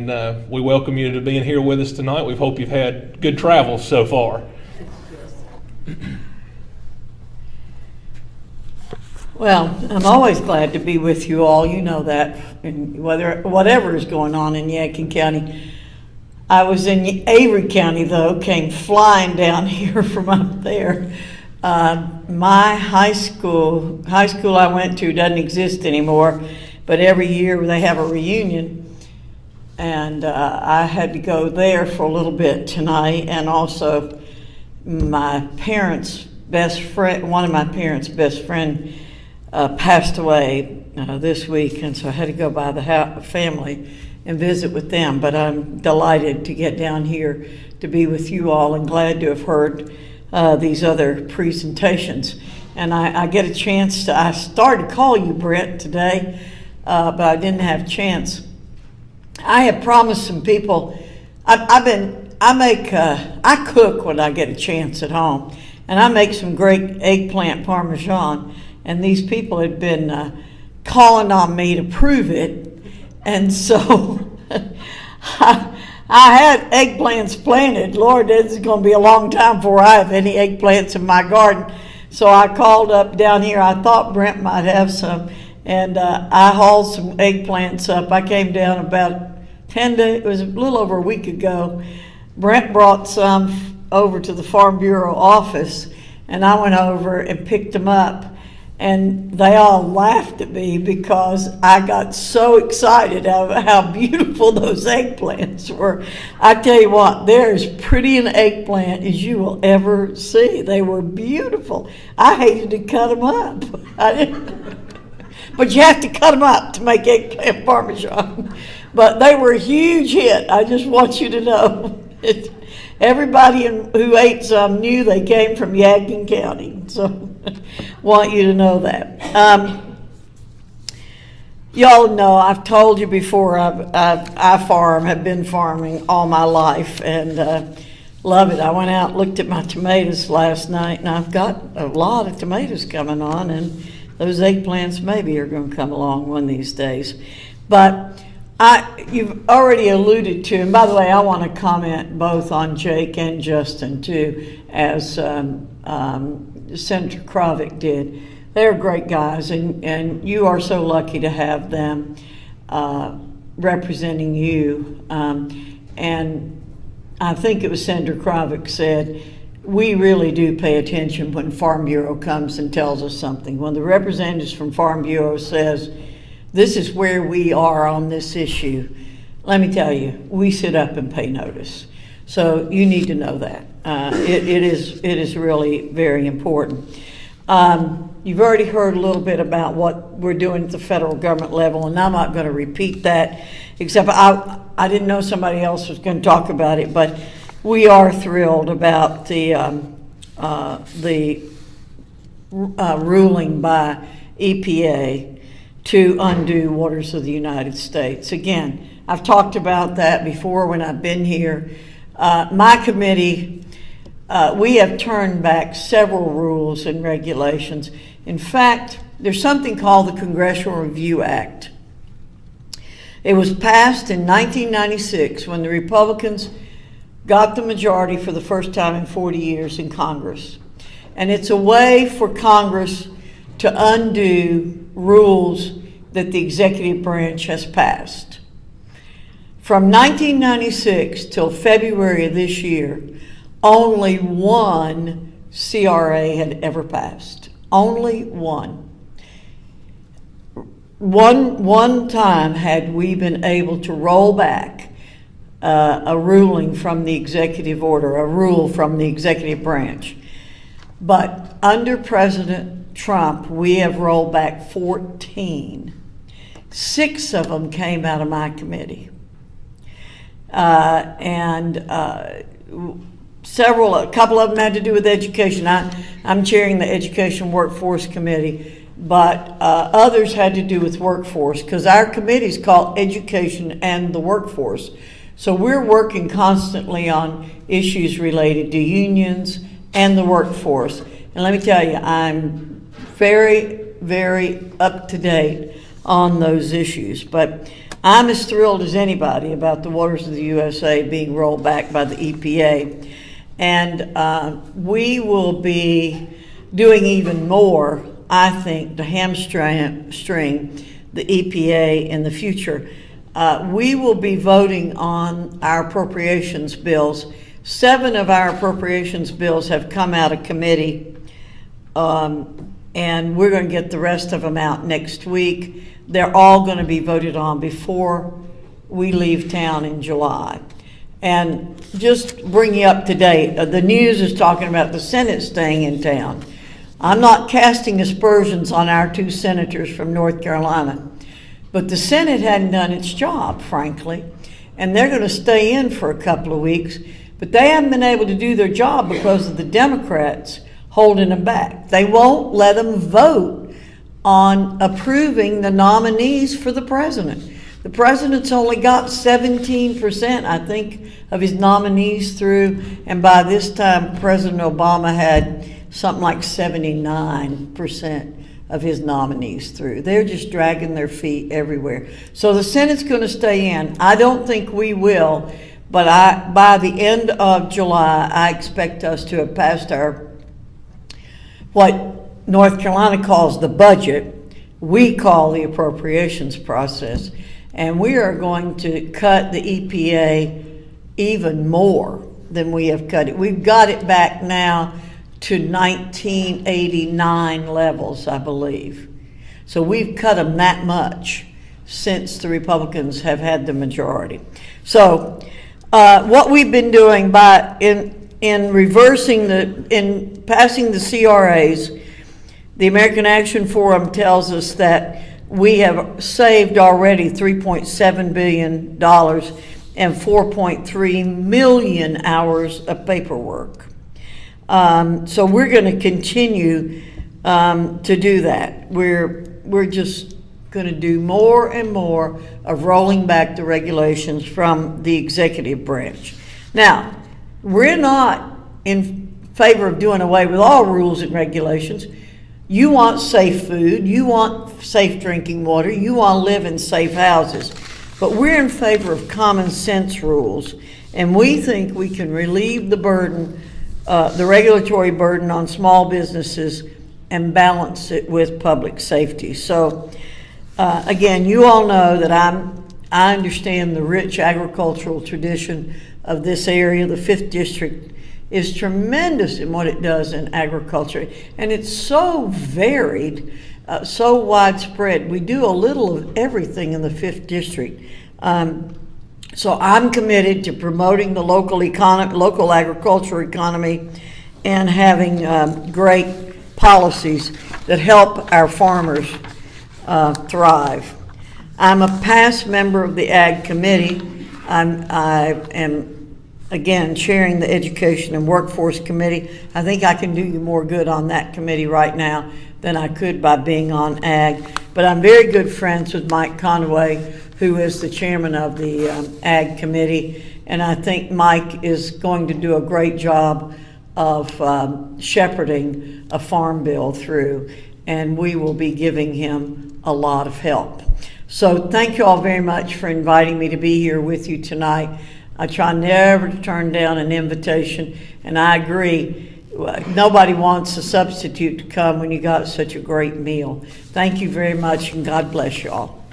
And we welcome you to being here with us tonight. We hope you've had good travels so far. Well, I'm always glad to be with you all. You know that, and whatever is going on in Yadkin County. I was in Avery County, though, came flying down here from up there. My high school I went to doesn't exist anymore, but every year they have a reunion, and I had to go there for a little bit tonight. And also, my parents' best friend, one of my parents' best friend, passed away this week, and so I had to go by the family and visit with them. But I'm delighted to get down here to be with you all, and glad to have heard these other presentations. And I get a chance to, I started to call you Brent today, but I didn't have a chance. I have promised some people, I cook when I get a chance at home, and I make some great eggplant parmesan, and these people had been calling on me to prove it. And so I had eggplants planted. Lord, this is going to be a long time before I have any eggplants in my garden. So I called up down here. I thought Brent might have some, and I hauled some eggplants up. I came down about 10 days, it was a little over a week ago. Brent brought some over to the Farm Bureau office, and I went over and picked them up. And they all laughed at me because I got so excited about how beautiful those eggplants were. I tell you what, they're as pretty an eggplant as you will ever see. They were beautiful. I hated to cut them up. But you have to cut them up to make eggplant parmesan. But they were a huge hit. I just want you to know. Everybody who ate some knew they came from Yadkin County. So want you to know that. Y'all know, I've told you before, I have been farming all my life, and love it. I went out and looked at my tomatoes last night, and I've got a lot of tomatoes coming on, and those eggplants maybe are going to come along one of these days. But you've already alluded to, and by the way, I want to comment both on Jake and Justin too, as Senator Krovic did. They're great guys, and you are so lucky to have them representing you. And I think it was Senator Krovic said, we really do pay attention when Farm Bureau comes and tells us something. When the representatives from Farm Bureau says, this is where we are on this issue, let me tell you, we sit up and pay notice. So you need to know that. It is really very important. You've already heard a little bit about what we're doing at the federal government level, and I'm not going to repeat that, except I didn't know somebody else was going to talk about it, but we are thrilled about the ruling by EPA to undo waters of the United States. Again, I've talked about that before when I've been here. My committee, we have turned back several rules and regulations. In fact, there's something called the Congressional Review Act. It was passed in 1996 when the Republicans got the majority for the first time in 40 years in Congress. And it's a way for Congress to undo rules that the executive branch has passed. From 1996 till February of this year, only one CRA had ever passed. Only one. One time had we been able to roll back a ruling from the executive order, a rule from the executive branch. But under President Trump, we have rolled back 14. 6 of them came out of my committee. A couple of them had to do with education. I'm chairing the Education Workforce Committee, but others had to do with workforce, because our committee is called Education and the Workforce. So we're working constantly on issues related to unions and the workforce. And let me tell you, I'm very, very up to date on those issues. But I'm as thrilled as anybody about the Waters of the USA being rolled back by the EPA. And we will be doing even more, I think, to hamstring the EPA in the future. We will be voting on our appropriations bills. 7 of our appropriations bills have come out of committee, and we're going to get the rest of them out next week. They're all going to be voted on before we leave town in July. And just bring you up to date, the news is talking about the Senate staying in town. I'm not casting aspersions on our 2 senators from North Carolina, but the Senate hadn't done its job, frankly, and they're going to stay in for a couple of weeks, but they haven't been able to do their job because of the Democrats holding them back. They won't let them vote on approving the nominees for the president. The president's only got 17%, I think, of his nominees through, and by this time, President Obama had something like 79% of his nominees through. They're just dragging their feet everywhere. So the Senate's going to stay in. I don't think we will, but by the end of July, I expect us to have passed our, what North Carolina calls the budget, we call the appropriations process. And we are going to cut the EPA even more than we have cut it. We've got it back now to 1989 levels, I believe. So we've cut them that much since the Republicans have had the majority. So what we've been doing in passing the CRAs, the American Action Forum tells us that we have saved already $3.7 billion and 4.3 million hours of paperwork. So we're going to continue to do that. We're just going to do more and more of rolling back the regulations from the executive branch. Now, we're not in favor of doing away with all rules and regulations. You want safe food, you want safe drinking water, you want to live in safe houses. But we're in favor of common sense rules, and we think we can relieve the burden, the regulatory burden on small businesses and balance it with public safety. So again, you all know that I understand the rich agricultural tradition of this area. The 5th District is tremendous in what it does in agriculture, and it's so varied, so widespread. We do a little of everything in the 5th District. So I'm committed to promoting the local agriculture economy and having great policies that help our farmers thrive. I'm a past member of the Ag Committee. I am again chairing the Education and Workforce Committee. I think I can do you more good on that committee right now than I could by being on Ag. But I'm very good friends with Mike Conway, who is the chairman of the Ag Committee, and I think Mike is going to do a great job of shepherding a farm bill through, and we will be giving him a lot of help. So thank you all very much for inviting me to be here with you tonight. I try never to turn down an invitation, and I agree, nobody wants a substitute to come when you got such a great meal. Thank you very much, and God bless you all.